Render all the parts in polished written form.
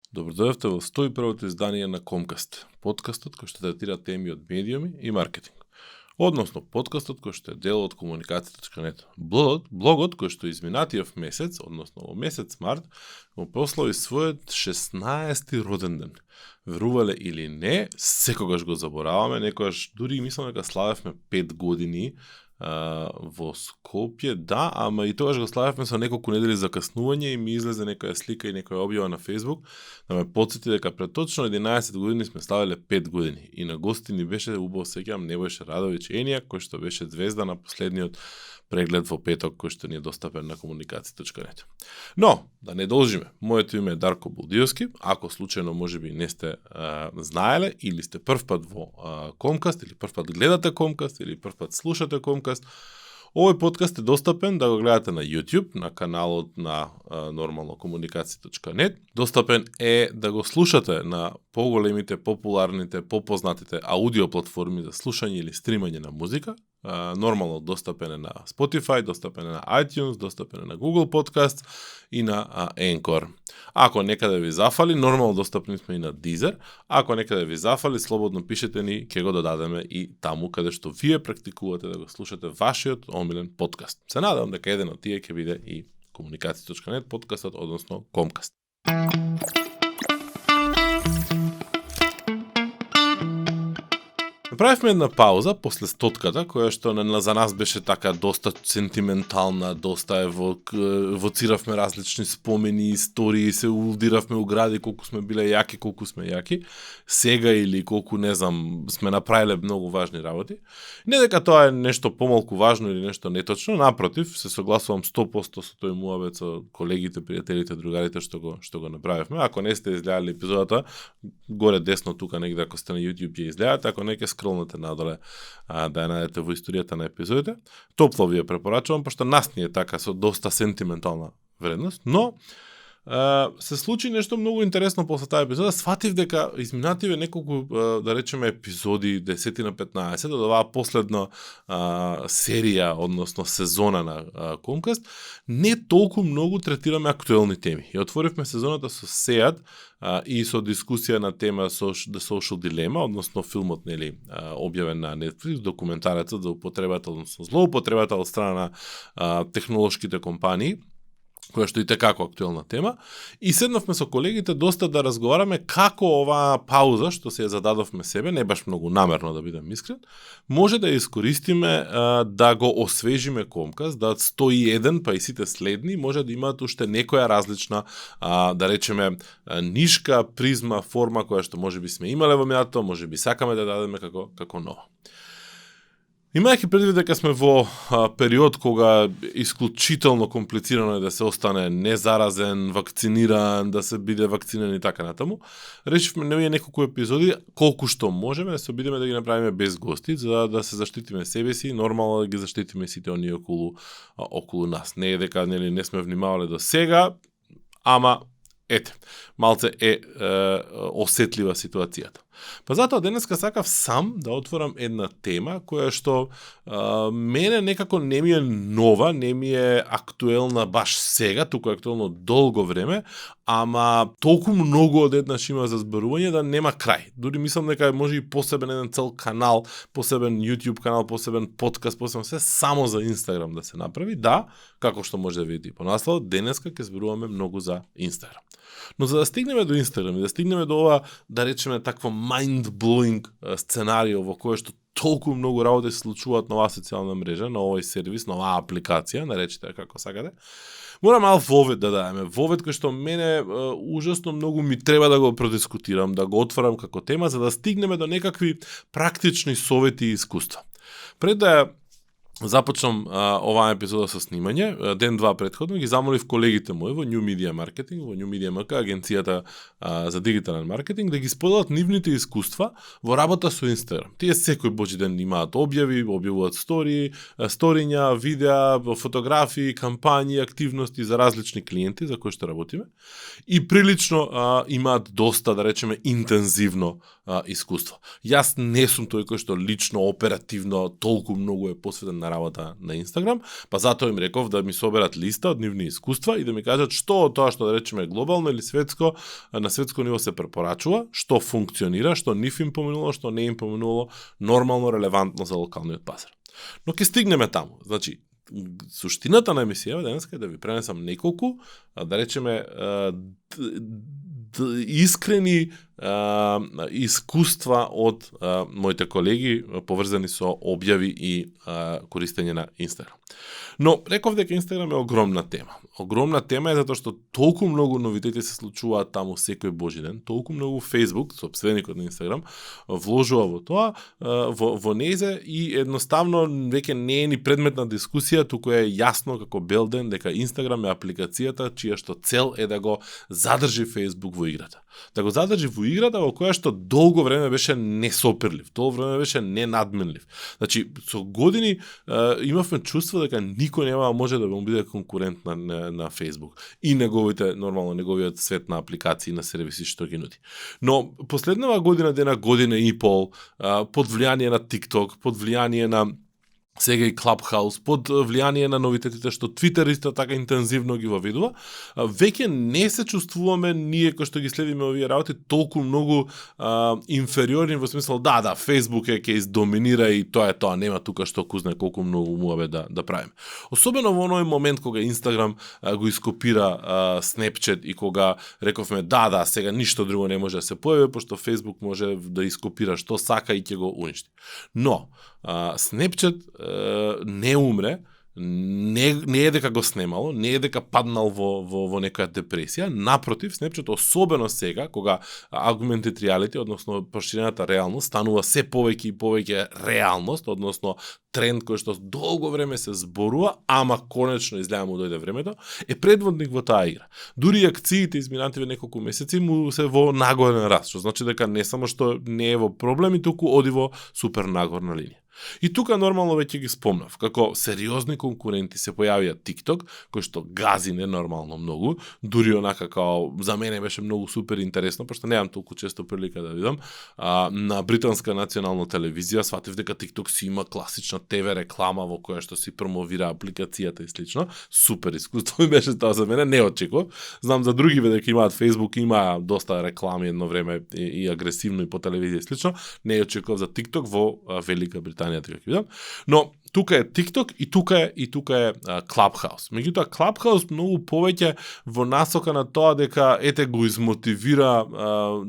Добро дојдовте во 101-то издание на Комкаст, подкастот кој што третира теми од медиуми и маркетинг. Односно, подкастот кој што е дел од комуникација.нет. Блогот кој што изминатиот месец, односно во месец март, го прослави својот 16-ти роден ден. Верувале или не, секогаш го забораваме, некогаш дури мислам дека славевме 5 години во Скопје, да, ама и тогаш го славевме со неколку недели закаснување и ми излезе некоја слика и некоја објава на Facebook да ме потсети дека пред точно 11 години сме славеле 5 години и на гости ни беше, убаво сеќавам, Небојша Радовиќ Енија, кој што беше звезда на последниот преглед во петок кој што ни е достапен на комуникација.нет. Но, да не должиме, моето име е Дарко Булдиовски, ако случајно можеби не сте знаеле или сте прв пат во Комкаст или прв пат гледате Комкаст или прв пат слушате Комкаст, овој подкаст е достапен да го гледате на YouTube, на каналот на нормално комуникација.нет. Достапен е да го слушате на поголемите, популарните, попознатите аудио платформи за слушање или стримање на музика. Нормално достапен е на Spotify, достапен е на iTunes, достапен е на Google Podcast и на Anchor. Ако некаде ви зафали, нормално достапни сме и на Deezer. Ако некаде ви зафали, слободно пишете ни, ќе го додадеме и таму каде што вие практикувате да го слушате вашиот омилен подкаст. Се надевам дека еден од тие ќе биде и комуникација.нет подкастот, односно Комкаст. Направивме една пауза после стотката, која што за нас беше така доста сентиментална, доста евоциравме различни спомени, истории, се улдиравме угради колку сме биле јаки, колку сме јаки, сега или колку, не знам, сме направиле многу важни работи. Не дека тоа е нешто помалку важно или нешто неточно, напротив, се согласувам 100% со тој муабет со колегите, пријателите, другарите што го направивме. Ако не сте изгледали епизодата, горе десно тука негде ако сте на YouTube ја изгледате, ако не ќе скролнете надоле да ја најдете во историјата на епизодите. Топло ви ја препорачувам, пошто нас ни е така со доста сентиментална вредност, но се случи нешто многу интересно после таа епизода. Сватив дека изминативе неколку, да речеме, епизоди, 10 на 15, од оваа последна серија, односно сезона на Комкаст, не толку многу третираме актуелни теми. И отворивме сезоната со Сеат и со дискусија на тема The Social Dilemma, односно филмот, нели, објавен на Netflix, документарецот за употребата, односно злоупотребата од страна на технолошките компании, која што и како актуелна тема, и седнавме со колегите доста да разговараме како оваа пауза, што се ја зададовме себе, не баш многу намерно да бидам искрен, може да ја искористиме да го освежиме Комкаст, да 101, па и сите следни, може да имаат уште некоја различна, да речеме, нишка, призма, форма, која што можеби сме имале во минатото, можеби сакаме да дадеме како нова. Имајќи предвид дека сме во период кога исклучително комплицирано е да се остане незаразен, вакциниран, да се биде вакциниран и така натаму, решивме невие неколку епизоди, колку што можеме, да се обидеме да ги направиме без гости, за да се заштитиме себе си, нормално да ги заштитиме сите оние околу нас. Не е дека не сме внимавале до сега, ама ете, малце е осетлива ситуацијата. Па затоа денеска сакав сам да отворам една тема која што мене некако не ми е нова, не ми е актуелна баш сега, туку е актуелно долго време, ама толку многу одеднаш има за зборување да нема крај. Дури мислам дека може и посебен еден цел канал, посебен YouTube канал, посебен подкаст, посебен се само за Instagram да се направи. Да, како што може да видите по насловот, денеска ќе зборуваме многу за Instagram. Но за да стигнеме до Instagram и да стигнеме до ова, да речеме, такво mind-blowing сценарио во кое што толку многу работи се случуваат на оваа социјална мрежа, на овој сервис, на оваа апликација, наречете како сакате, мора мал вовед да дадеме. Вовед кој што мене ужасно многу ми треба да го продискутирам, да го отворам како тема, за да стигнеме до некакви практични совети и искуства. Пред да започнам оваа епизода со снимање, ден-два претходно ги замолив колегите мои во New Media Marketing, во New Media MK, агенцијата за дигитален маркетинг, да ги споделат нивните искуства во работа со Instagram. Тие секој божи ден имаат објавуваат сториња, видеа, фотографии, кампањи, активности за различни клиенти за кои што работиме и прилично имаат доста, да речеме, интензивно искуство. Јас не сум тој кој што лично, оперативно, толку многу е посветен на на работа на Инстаграм, па затоа им реков да ми соберат листа од нивни искуства и да ми кажат што од тоа што да речеме глобално или светско, на светско ниво се препорачува, што функционира, што нив им поминувало, што не им поминувало нормално, релевантно за локалниот пазар. Но ќе стигнеме таму. Значи, суштината на емисијава денеска е да ви пренесам неколку, да речеме, искрени искуства од моите колеги поврзани со објави и користење на Инстаграм. Но реков дека Инстаграм е огромна тема. Огромна тема е затоа што толку многу новитети се случуваат таму секој божи ден, толку многу Facebook, сопственикот на Инстаграм, вложува во тоа, во незе и едноставно веќе не е ни предмет на дискусија, туку е јасно како бел ден дека Инстаграм е апликацијата чија што цел е да го задржи Facebook во играта. Да го задржи во играта во која што долго време беше несопирлив, долго време беше ненадменлив. Значи, со години имавме чувство дека никој нема да може да му биде конкурент на Facebook и неговиот свет на апликации на сервиси што ги нуди. Но последнава година и пол, под влијание на TikTok, под влијание на сега и Clubhouse, под влијание на новитетите што Twitter исто така интензивно ги воведува, веќе не се чувствуваме ние кои што ги следиме овие работи толку многу инфериорни во смисла да, Facebook ќе издоминира и тоа е тоа, нема тука што кузне колку многу муабе да правиме. Особено во оној момент кога Instagram го ископира Snapchat и кога рековме да, сега ништо друго не може да се појави, пошто Facebook може да ископира што сака и ќе го уништи. Но Snapchat не умре, не е дека го снемало, не е дека паднал во некоја депресија, напротив, Snapchat, особено сега, кога augmented reality, односно проширената реалност, станува се повеќе и повеќе реалност, односно тренд кој што долго време се зборува, ама конечно изгледа му дојде времето, е предводник во таа игра. Дури акциите изминативе неколку месеци му се во нагорен раст, што значи дека не само што не е во проблеми, туку оди во супер нагорна линија. И тука нормално веќе ги спомнав, како сериозни конкуренти се појавија TikTok, кој што гази ненормално многу, дури онака као за мене беше многу супер интересно, пошто немам толку често прилика да видам, на британска национална телевизија сватив дека TikTok си има класична ТВ реклама во која што си промовира апликацијата и слично. Супер искуство ми беше тоа за мене, не очекував. Знам за други дека имаат Facebook, има доста реклами едно време и агресивно и по телевизија и слично. Не очекував за TikTok во Велика Британија, така видам. Но тука е TikTok и тука е Clubhouse. Меѓутоа Clubhouse многу повеќе во насока на тоа дека ете го измотивира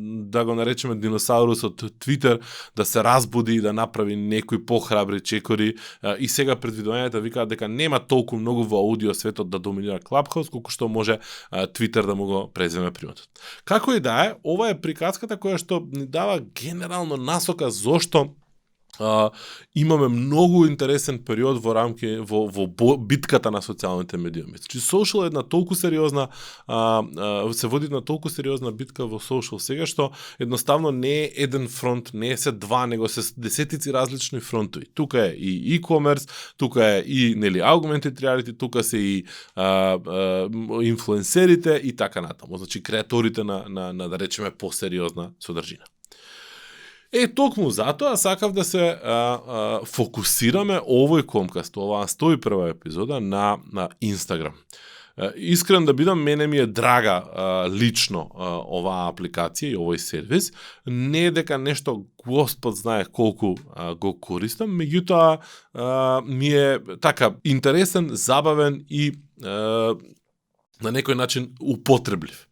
да го наречеме диносаурусот Twitter да се разбуди и да направи некои похрабри чекори и сега предвидувањата викаат дека нема толку многу во аудио светот да доминира Clubhouse колку што може Twitter да му го преземе приматот. Како и да е, ова е приказката која што ни дава генерално насока зошто имаме многу интересен период во рамки во битката на социјалните медиуми. Значи social е една толку сериозна се води една толку сериозна битка во social сега што едноставно не е еден фронт, не е се два, него се десетици различни фронтови. Тука е и e-commerce, тука е и augmented reality, тука се и инфлуенсерите и така натаму. Значи креаторите на да речеме посериозна содржина. Токму затоа сакав да се фокусираме овој комкаст, оваа 101 епизода на Инстаграм. Искрен да бидам, мене ми е драга лично оваа апликација и овој сервис. Не е дека нешто Господ знае колку го користам, меѓутоа ми е така интересен, забавен и на некој начин употреблив.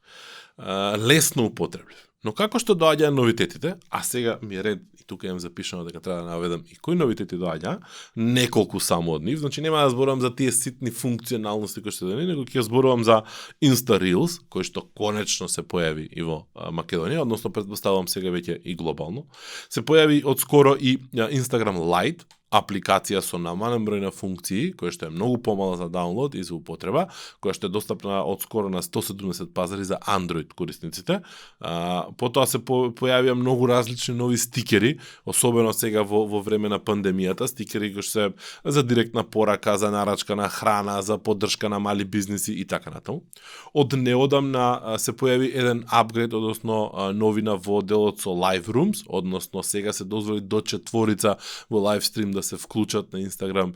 Лесно употреблив. Но како што доаѓаат новитетите, а сега ми е ред и тука имам запишано дека треба да наведам и кои новитети доаѓа, неколку само од нив, значи нема да зборувам за тие ситни функционалности кои што да не, него ќе зборувам за Insta Reels, кој што конечно се појави и во Македонија, односно претпоставувам сега веќе и глобално. Се појави одскоро и Instagram Lite, апликација со намален број на функции, која што е многу помала за даунлод и за употреба, која што е достапна одскоро на 170 пазари за Android корисниците. Потоа се појавија многу различни нови стикери, особено сега во време на пандемијата, стикери кои се за директна порака, за нарачка на храна, за поддршка на мали бизниси и така натаму. Од неодамна се појави еден апгрейд, односно новина во делот со Live Rooms, односно сега се дозволи до 4 во лайвстрим да се вклучат на Инстаграм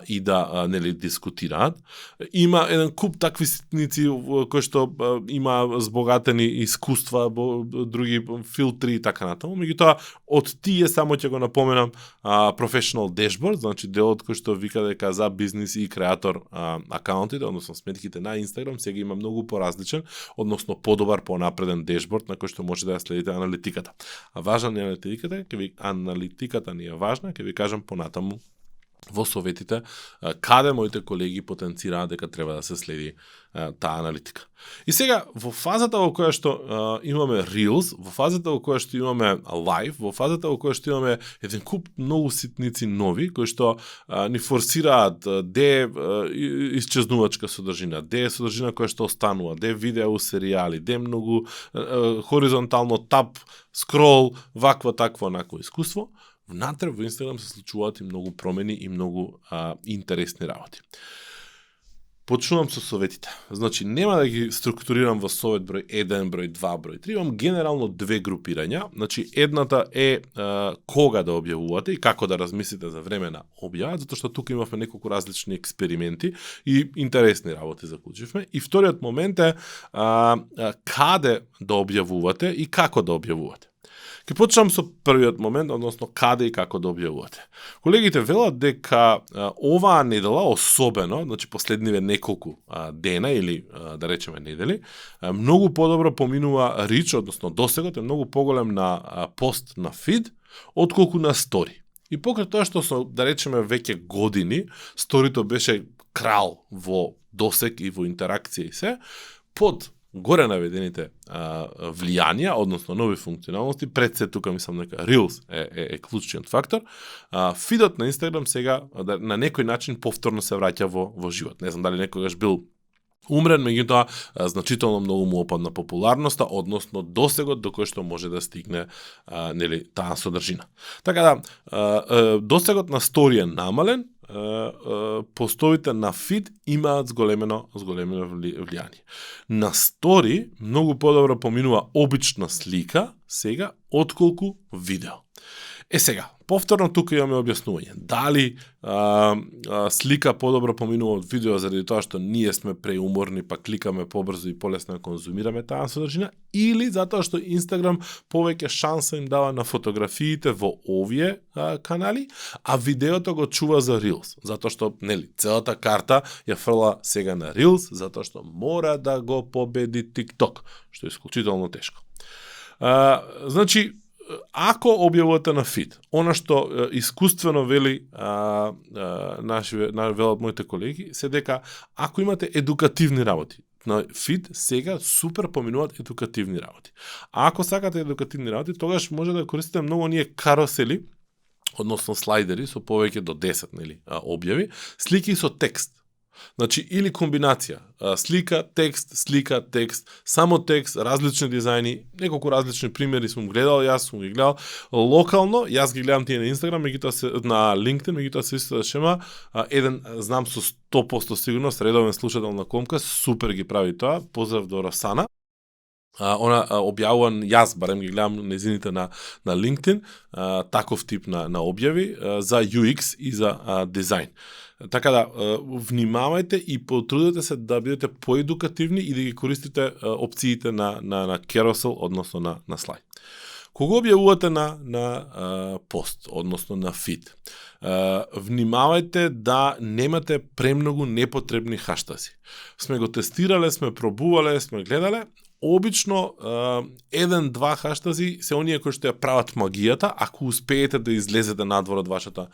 и да нели дискутираат. Има еден куп такви ситници кои што има збогатени искуства, други филтри и така натаму. Меѓутоа од тие само ќе го напоменам Professional Dashboard, значи делот кој што вика дека за бизнис и креатор акаунтите, односно сметките на Инстаграм, сега има многу поразличен, односно подобар, понапреден дешборд на кој што може да ја следите аналитиката. А важна не аналитиката, аналитиката ни е важна, ќе ви кажам понатаму во советите каде моите колеги потенцираат дека треба да се следи таа аналитика. И сега, во фазата во која што имаме Reels, во фазата во која што имаме Live, во фазата во која што имаме еден куп многу ситници нови, кои што ни форсираат де исчезнувачка содржина, де содржина која што останува, де видео серијали, де многу хоризонтално тап, скрол, вакво, такво, онако искуство, внатре во Инстаграм се случуваат и многу промени и многу интересни работи. Почнувам со советите. Значи, нема да ги структурирам во совет број 1, број 2, број 3, имам генерално две групирања. Значи, едната е кога да објавувате и како да размислите за време на објава, затоа што тука имавме неколку различни експерименти и интересни работи заклучивме. И вториот момент е каде да објавувате и како да објавувате. Ке почнам со првиот момент, односно каде и како да објавувате. Колегите велат дека оваа недела особено, значи последниве неколку дена или да речеме недели, многу подобро поминува рич, односно досегот е многу поголем на пост на фид отколку на стори. И покрај тоа што со да речеме веќе години сторито беше крал во досег и во интеракција и се, под горе наведените влијанија, односно нови функционалности, пред се тука мислам дека Reels е клучниот фактор, фидот на Инстаграм сега на некој начин повторно се враќа во живот. Не знам дали некогаш бил умрен, меѓутоа значително многу му опадна популарноста, односно досегот до кој што може да стигне нели таа содржина. Така да, досегот на стори е намален, постовите на фид имаат зголемено влијание. На стори многу подобро поминува обична слика сега отколку видео. Сега, повторно тука имаме објаснување. Дали слика подобро поминува од видео заради тоа што ние сме преуморни, па кликаме побрзо и полесно да конзумираме таа содржина, или затоа што Инстаграм повеќе шанса им дава на фотографиите во овие канали, а видеото го чува за Reels, затоа што нели целата карта ја фрла сега на Reels, затоа што мора да го победи TikTok, што е исклучително тешко. Значи, ако објавувате на фид, она што искуствено вели велат моите колеги, се дека ако имате едукативни работи, на фид сега супер поминуваат едукативни работи. А ако сакате едукативни работи, тогаш може да користите многу оние карусели, односно слайдери со повеќе до 10 нели објави, слики со текст. Значи, или комбинација, слика, текст, само текст, различни дизајни, неколку различни примери сум гледал, јас сум ги гледал локално, јас ги гледам тие на Инстаграм, на LinkedIn, меѓутоа се исто да шема, еден, знам со 100% сигурност, редовен слушател на Комка, супер ги прави тоа, поздрав до Росана. Она објавуван, јас барем ги гледам незините на LinkedIn, таков тип на објави за UX и за дизајн. Така да, внимавајте и потрудете се да бидете поедукативни и да ги користите опциите на carousel, односно на слайд. Кога објавувате на пост, односно на фид, внимавајте да немате премногу непотребни хаштази. Сме го тестирале, сме пробувале, сме гледале, обично 1-2 хаштази се оние кои што ја прават магијата, ако успеете да излезете надвор од вашата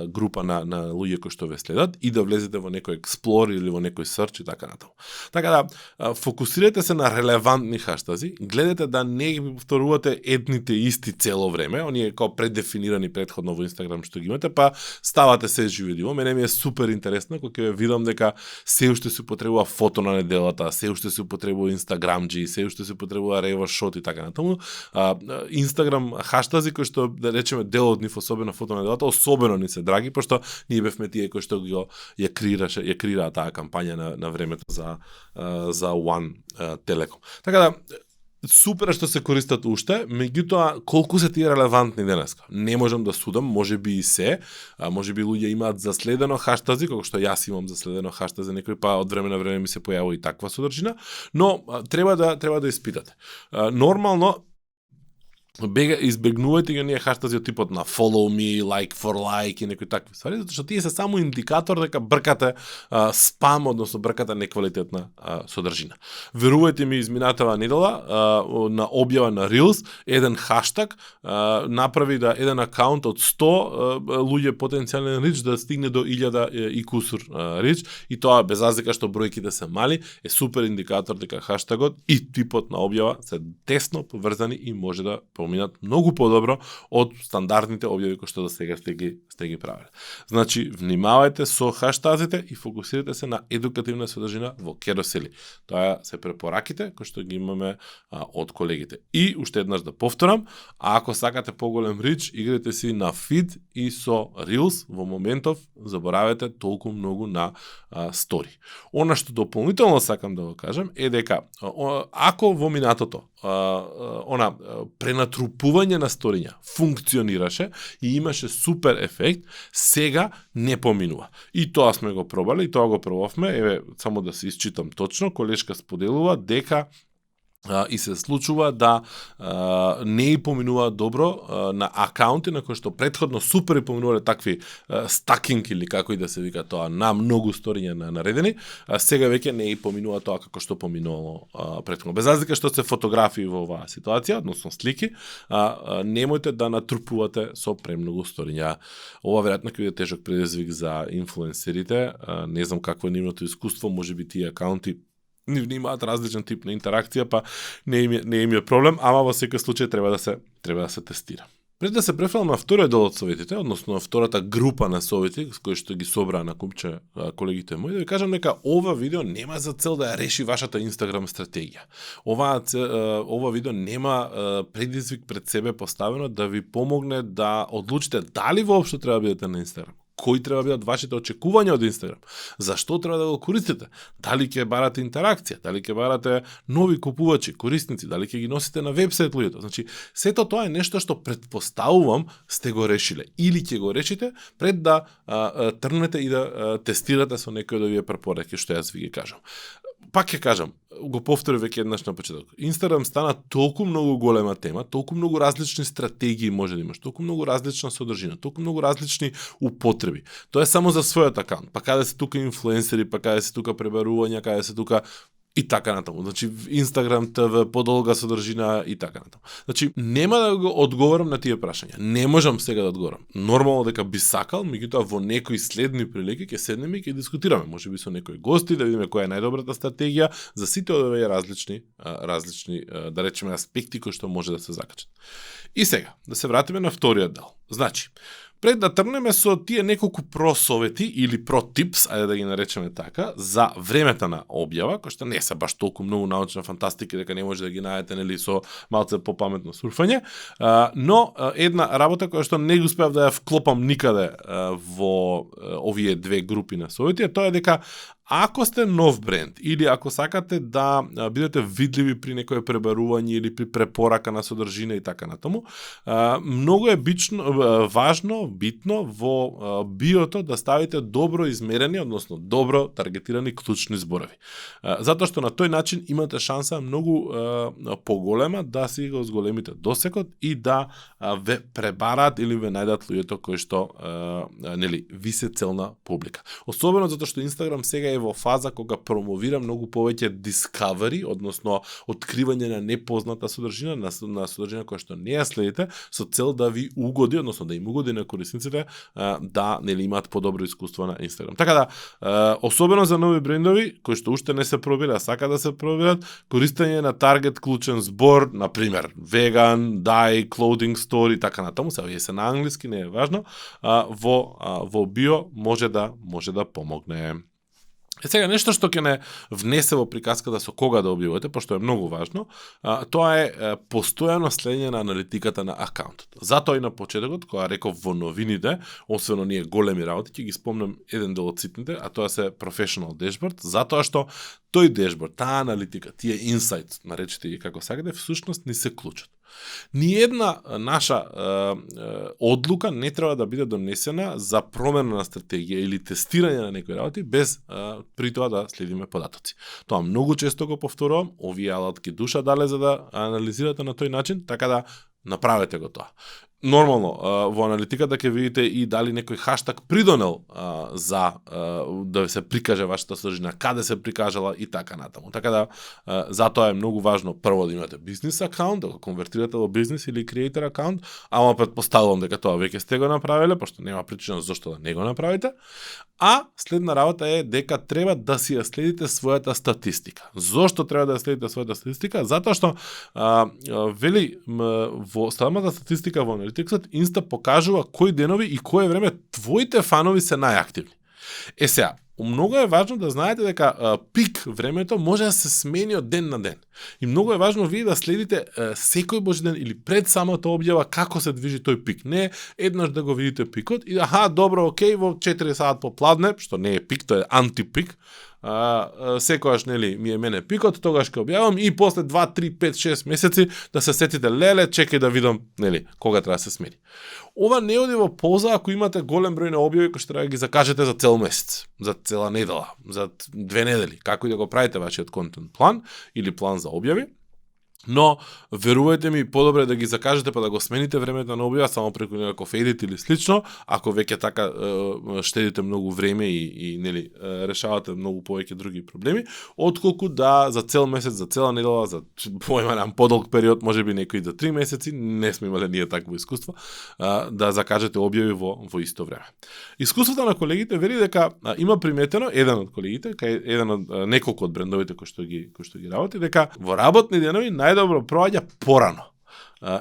група на луѓе кои што ве следат и да влезете во некој експлор или во некој срч и така натаму. Така да, фокусирате се на релевантни хаштази, гледате да не ги повторувате едните исти цело време, оние како преддефинирани претходно во Инстаграм што ги имате, па ставате се живо. Мене ми е супер интересно кога ќе видам дека се уште се употребува фото на неделата, се уште се употребува Инстаграмџи, се уште се потребува рева шот и така натаму. Инстаграм хаштази кои што да речеме дел од нив, особено фото на неделата, особено ни се драги, пошто ние бевме тие кои што ја крираа таа кампања на времето за One Telecom. Така да, Супер е што се користат уште, меѓутоа колку се тие релевантни денеска? Не можам да судам, можеби и се, можеби луѓе имаат заследено хаштази, како што јас имам заследено хаштази некој, па од време на време ми се појавува и таква содржина, но треба да испитате. Нормално избегнувајте ги оние хаштази од типот на follow me, like for like и некои такви ствари, затоа што тие се само индикатор дека бркате спам, односно бркате неквалитетна содржина. Верувајте ми, изминатава недела на објава на Reels, еден хаштаг направи да еден акаунт од 100 луѓе потенцијален рич да стигне до 1000 и кусур рич, и тоа без разлика што бројките се мали, е супер индикатор дека хаштагот и типот на објава се тесно поврзани и може да поминат многу подобро од стандардните објави кои што до сега сте ги правиле. Значи, внимавајте со хаштазите и фокусирате се на едукативна содржина во керосели. Тоа се препораките кои што ги имаме од колегите. И уште еднаш да повторам, ако сакате поголем рич, играте си на фид и со Reels во моментов, заборавете толку многу на стори. Она што дополнително сакам да го кажам е дека ако во минатото пренатрупување на сториња функционираше и имаше супер ефект, сега не поминува. И тоа сме го пробали, и тоа го пробавме, еве, само да се исчитам точно, колешка споделува дека и се случува да не и поминува добро на акаунти на кои што претходно супер и поминувале такви стакинг или како и да се вика тоа, на многу сториња на наредени, сега веќе не и поминува тоа како што поминувало претходно. Без разлика што се фотографии во оваа ситуација, односно слики, немојте да натрупувате со премногу сториња. Ова веројатно ќе биде тежок предизвик за инфлуенсерите, не знам какво е нивното искуство, можеби тие акаунти имаат различен тип на интеракција, па не им е проблем, ама во секој случај треба да се тестира. Пред да се префрлам на вториот дел од советите, односно на втората група на совети, кои што ги собраа на купче колегите мои, да ви кажам дека ова видео нема за цел да ја реши вашата Инстаграм стратегија. Ова видео нема предизвик пред себе поставено да ви помогне да одлучите дали воопшто треба да бидете на Инстаграм. Кои треба да бидат вашите очекувања од Инстаграм? Зашто треба да го користите? Дали ќе барате интеракција? Дали ќе барате нови купувачи, корисници? Дали ќе ги носите на вебсайт луѓето? Значи, сето тоа е нешто што предпоставувам сте го решиле. Или ќе го решите пред да тргнете и да тестирате со некој да ви е препораки, што јас ви ги кажам. Пак ќе кажам, го повторив веќе еднаш на почеток. Инстаграм стана толку многу голема тема, толку многу различни стратегии може да имаш, толку многу различна содржина, толку многу различни употреби. Тоа е само за својот акаунт. Па каде се тука инфлуенсери, па каде се тука пребарувања, каде се тука и така натаму. Значи, Инстаграм ТВ, подолга содржина и така натаму. Значи, нема да го одговорам на тие прашања. Не можам сега да одговорам. Нормално дека би сакал, меѓутоа во некои следни прилики ќе седнеме и ќе дискутираме, можеби со некои гости, да видиме која е најдобрата стратегија за сите овие различни, да речеме, аспекти кои што може да се закачат. И сега, да се вратиме на вториот дел. Значи, пред да тргнеме со тие неколку просовети или протипс, ајде да ги наречеме така, за времето на објава, кои што не се баш толку многу научна фантастика дека не може да ги најдете нели со малце попаметно сурфање, но една работа која што не успеав да ја вклопам никаде во овие две групи на совети, тоа е дека ако сте нов бренд или ако сакате да бидете видливи при некое пребарување или при препорака на содржина и така натаму, многу е битно во биото да ставите добро измерени, односно добро таргетирани клучни зборови. Затоа што на тој начин имате шанса многу поголема да си го зголемите досекот и да ве пребараат или ве најдат луѓето кои што нели ви се целна публика. Особено затоа што Инстаграм сега е во фаза кога промовира многу повеќе discovery, односно откривање на непозната содржина, на содржина која што не ја следите, со цел да ви угоди, односно да им угоди на корисниците да нели имаат подобро искуство на Инстаграм. Така да, особено за нови брендови кои што уште не се пробиле, а сака да се пробилат, користење на таргет клучен збор, на пример, vegan, dye, clothing store и така натаму, се овие се на англиски, не е важно, во био може да помогне. Сега, нешто што ќе не внесе во приказката со кога да објавувате, пошто е многу важно, тоа е постојано следење на аналитиката на акаунтот. Затоа и на почетокот, кога реков во новините, освен оние големи работи, ќе ги спомнам еден дел од ситните, а тоа се Professional Dashboard, затоа што тој дешборд, таа аналитика, тие инсайт, наречете ги како сакате, всушност ни се клучот. Ниедна наша одлука не треба да биде донесена за промена на стратегија или тестирање на некои работи без при тоа да следиме податоци. Тоа многу често го повторувам, овие алатки душа дале за да анализирате на тој начин, така да направете го тоа. Нормално, во аналитиката ќе видите и дали некој хаштаг придонел за да се прикаже вашата содржина, каде се прикажала и така натаму. Така да, затоа е многу важно прво да имате бизнес акаунт, да го конвертирате во бизнес или креатор акаунт, ама предпоставувам дека тоа веќе сте го направиле, пошто нема причина зошто да не го направите. А следна работа е дека треба да си ја следите својата статистика. Зошто треба да ја следите својата статистика? Затоа што вели во самата статистика во Analytics Инста покажува кои денови и кое време твоите фанови се најактивни. Сега, многу е важно да знаете дека пик времето може да се смени од ден на ден. И многу е важно вие да следите секој божи ден или пред самата објава како се движи тој пик. Не еднаш да го видите пикот и добро, окей, во 4 саат попладне, што не е пик, тоа е антипик, секојаш нели ми е мене пикот, тогаш ќе објавам и после 2, 3, 5, 6 месеци да се сетите леле, чекај да видам нели кога треба да се смени. Ова не оди во полза ако имате голем број на објави кои што треба да ги закажете за цел месец, за цела недела, за 2 недели, како и да го правите вашиот контент план или план за објави. Но, верувајте ми, подобре да ги закажете па да го смените времето на објава само преку некој едит или слично, ако веќе така штедите многу време и нели решавате многу повеќе други проблеми, отколку да за цел месец, за цела недела, за појманам подолг период, можеби некои за 3 месеци, не сме имале ние такво искуство, да закажете објави во исто време. Искуството на колегите вели дека има приметено еден од колегите, еден од неколку од брендовите кои што ги работи, дека во работни денови најдобро проаѓа порано.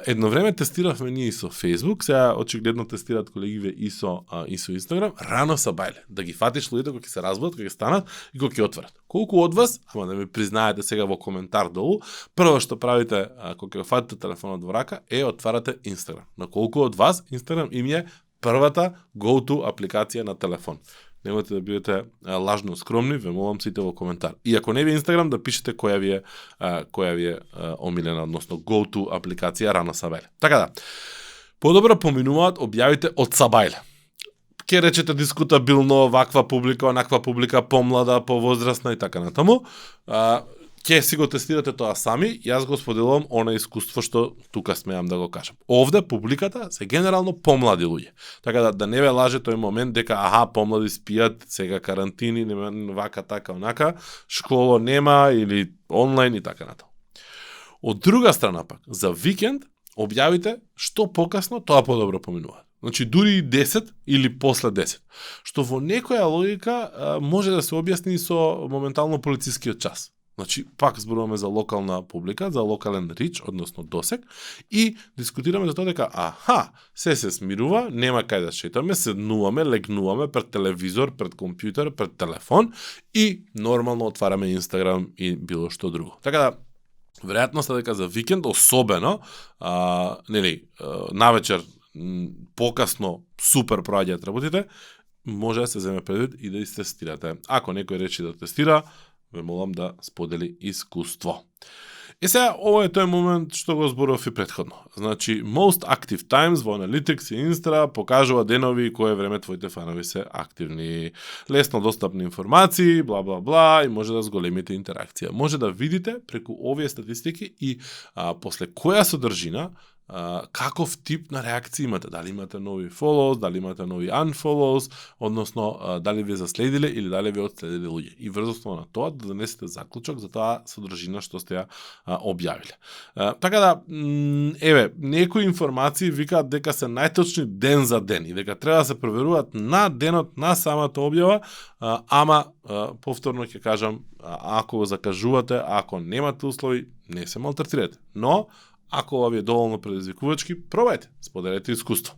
Едно време тестиравме ние и со Facebook, сега очигледно тестираат колегиве и со Instagram, рано са бајле, да ги фатиш луѓето кога ќе се разбудат, кога ќе станат и кога ќе отворат. Колку од вас, ама да ми признаете сега во коментар долу, прво што правите кога ќе фатите телефонот во рака е отварате Instagram. На колку од вас Instagram им е првата go-to апликација на телефон? Немате да бидете лажно скромни, ве молам сите во коментар. И ако не ви Инстаграм, да пишете која ви е омилена, односно go-to апликација рано сабајле. Така да, подобро поминуваат објавите од сабајле. Ке речете дискутабилно, ваква публика, онаква публика, помлада, повозрастна и така натаму. Ке си го тестирате тоа сами, јас го споделувам она искуство што тука смеам да го кажам. Овде публиката се генерално помлади луѓе. Така да не ве лаже тој момент дека помлади спијат, сега карантини, нема вака така онака, школо нема или онлайн и така натаму. Од друга страна пак, за викенд објавите што покасно, тоа подобро поминуваат. Значи дури и 10 или после 10. Што во некоја логика може да се објасни со моментално полицискиот час. Значи, пак зборуваме за локална публика, за локален рич, односно досек, и дискутираме за тоа дека, се смирува, нема кај да шетаме, седнуваме, легнуваме пред телевизор, пред компјутер, пред телефон и нормално отвараме Инстаграм и било што друго. Така да, веројатноста дека за викенд, особено, навечер, покасно, супер проаѓаат работите, може да се земе предвид и да тестирате. Ако некој речи да тестира, ве молам да сподели искуство. И сега, ова е тој момент што го зборував и предходно. Значи, most active times во Analytics и Insta покажува денови кое време твоите фанови се активни. Лесно достапни информации, бла, бла, бла, и може да зголемите интеракција. Може да видите преку овие статистики и после која содржина каков тип на реакции имате, дали имате нови follows, дали имате нови unfollows, односно дали ви заследиле или дали ви отследиле луѓе. И врз основа на тоа да донесете заклучок за таа содржина што сте ја објавиле. Така да, некои информации викаат дека се најточни ден за ден и дека треба да се проверуваат на денот на самата објава, ама повторно ќе кажам, ако го закажувате, ако немате услови, не се малтретирате. Но ако ова ви е доволно предизвикувачки, пробајте, споделете искуство.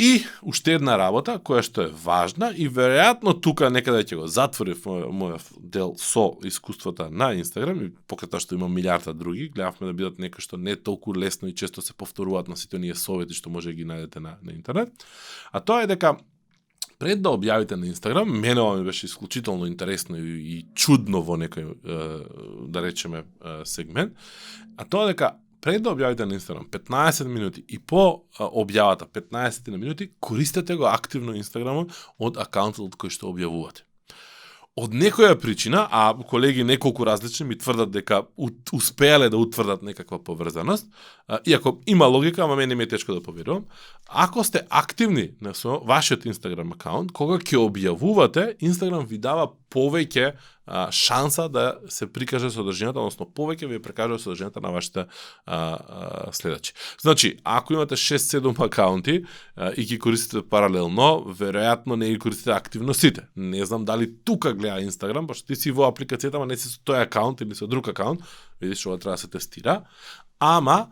И уште една работа, која што е важна и веројатно тука некаде ќе го затворив мојот дел со искуствата на Инстаграм и покрај тоа што има милиарда други, гледавме да бидат некои што не толку лесно и често се повторуваат на сите оние совети што може да ги најдете на интернет. А тоа е дека пред да објавите на Инстаграм, мене ова ми беше исклучително интересно и чудно во некој, да речеме, сегмент, а тоа дека пред да објавите на Инстаграм 15 минути и по објавата 15 минути, користете го активно Инстаграмот од акаунтот од кој што објавувате. Од некоја причина, а колеги неколку различни ми тврдат дека успеале да утврдат некаква поврзаност, иако има логика, ама мене ми е тешко да поверувам, ако сте активни на вашиот Инстаграм акаунт, кога ќе објавувате, Инстаграм ви дава повеќе шанса да се прикаже содржината, односно повеќе ви прикажува содржината на вашите следачи. Значи, ако имате 6-7 акаунти и ги користите паралелно, веројатно не ги користите активно сите. Не знам дали тука гледа Инстаграм, пошто ти си во апликацијата, ама не си со тој акаунт или со друг акаунт, видиш, ова треба да се тестира, ама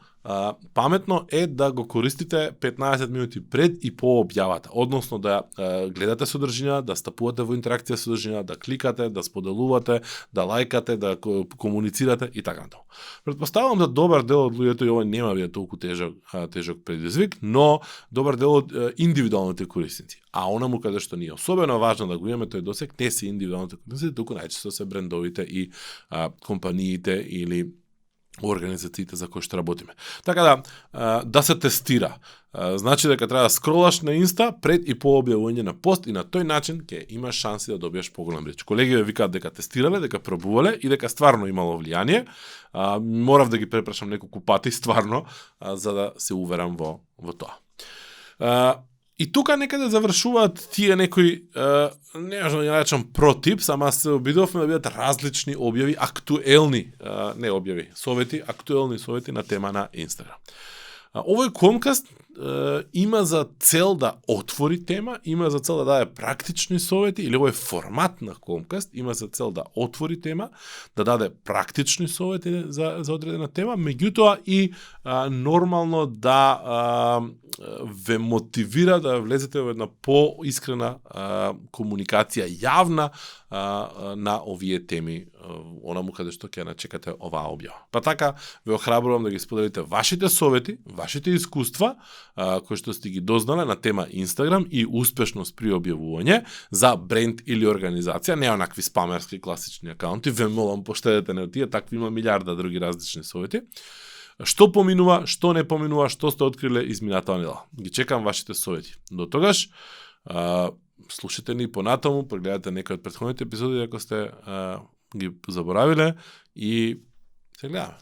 паметно е да го користите 15 минути пред и по објавата, односно да гледате содржина, да стапувате во интеракција со содржина, да кликате, да споделувате, да лајкате, да комуницирате и така натаму. Претпоставувам да добар дел од луѓето, и ова нема да е толку тежок предизвик, но добар дел од индивидуалните корисници. А онаму каде што ни е особено важно да го имаме тој досег, не се индивидуалните корисници, туку најчесто се брендовите и компаниите или организациите за кои што работиме. Така да се тестира. Значи дека треба да скролаш на Инста пред и по објавување на пост и на тој начин ќе имаш шанси да добиеш поголем реч. Колеги ве викаат дека тестирале, дека пробувале и дека стварно имало влијание. Морав да ги препрашам неколку пати стварно за да се уверам во тоа. И тука некаде завршуваат тие некои, не можам да ја речам протипс, ама се обидовме да бидат различни објави, актуелни, не објави, совети, актуелни совети на тема на Инстаграм. Овој комкаст има за цел да отвори тема, има за цел да даде практични совети, или овој формат на комкаст има за цел да отвори тема, да даде практични совети за одредена тема, меѓутоа и нормално да ве мотивира да влезете во една поискрена комуникација јавна на овие теми, онаму каде што ќе начекате оваа објава. Па така, ве охрабрувам да ги споделите вашите совети, вашите искуства, кои што сте ги дознале на тема Инстаграм и успешност при објавување за бренд или организација, не онакви спамерски класични акаунти, ве молам поштедете на тие, такви има милиарда други различни совети. Што поминува, што не поминува, што сте откриле изминатава недела. Ги чекам вашите совети. До тогаш, слушате ни понатаму, прегледате некои од претходните епизоди ако сте ги заборавиле и се гледаме.